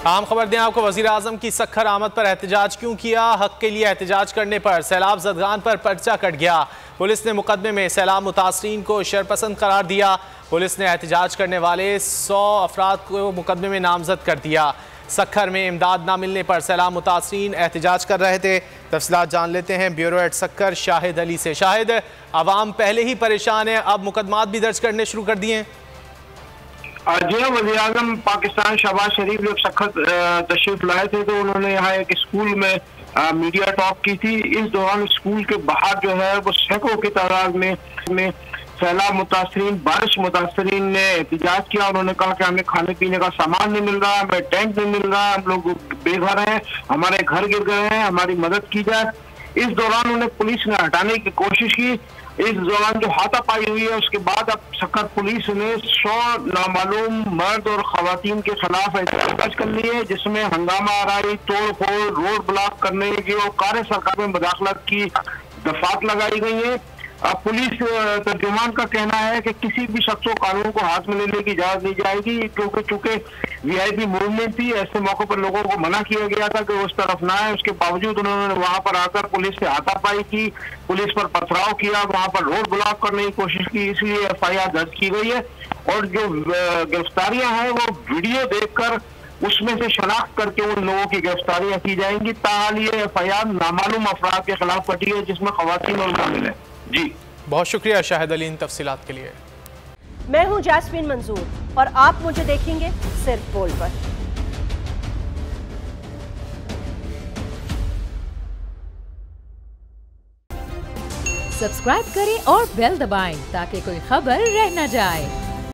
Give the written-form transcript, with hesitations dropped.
आम खबर दें आपको, वज़ीर आज़म की सक्खर आमद पर एहतजाज क्यों किया? हक के लिए एहतजाज करने पर सैलाब ज़दगान पर पर्चा कट गया। पुलिस ने मुकदमे में सैलाब मुतासरीन को शरपसंद करार दिया। पुलिस ने एहतजाज करने वाले 100 अफराद को मुकदमे में नामजद कर दिया। सक्खर में इमदाद ना मिलने पर सैलाब मुतासरीन एहतजाज कर रहे थे। तफसीलात जान लेते हैं ब्यूरो एट सक्खर शाहिद अली से। शाहिद, अवाम पहले ही परेशान है, अब मुकदमात भी दर्ज करने शुरू कर दिए हैं। जी हाँ, वज़ीर आज़म पाकिस्तान शहबाज शरीफ जब सक्खर तशरीफ लाए थे तो उन्होंने यहाँ एक स्कूल में मीडिया टॉक की थी। इस दौरान स्कूल के बाहर जो है वो सैकड़ों की तादाद में सैलाब मुतासरीन, बारिश मुतासरीन ने एहतजाज किया। उन्होंने कहा कि हमें खाने पीने का सामान नहीं मिल रहा, हमें टैंक नहीं मिल रहा, हम लोग बेघर हैं, हमारे घर गिर गए हैं, हमारी मदद की जाए। इस दौरान उन्हें पुलिस ने हटाने की कोशिश की। इस दौरान जो हाथापाई हुई है उसके बाद अब सक्खर पुलिस ने 100 नामालूम मर्द और खवातीन के खिलाफ एहतजाज कर ली है, जिसमें हंगामा आराई, तोड़ फोड़, रोड ब्लॉक करने की और कार्य सरकार में मुदाखलत की दफात लगाई गई है। अब पुलिस तर्जुमान का कहना है कि किसी भी शख्स को कानून को हाथ में लेने की इजाजत दी जाएगी, क्योंकि चूंकि वीआईपी मूवमेंट थी, ऐसे मौके पर लोगों को मना किया गया था कि उस तरफ ना आए। उसके बावजूद उन्होंने वहां पर आकर पुलिस से हाथापाई की, पुलिस पर पथराव किया, वहां पर रोड ब्लॉक करने की कोशिश की, इसलिए FIR दर्ज की गई है। और जो गिरफ्तारियां हैं वो वीडियो देखकर उसमें से शनाख्त करके उन लोगों की गिरफ्तारियां की जाएंगी। ताहाल ये FIR नामालूम अफराद के खिलाफ कटी है, जिसमें खवातीन और शामिल है। जी बहुत शुक्रिया शाहिद अली इन तफसीलात के लिए। मैं हूं जैस्मीन मंजूर और आप मुझे देखेंगे सिर्फ बोल पर। सब्सक्राइब करें और बेल दबाएं ताकि कोई खबर रह न जाए।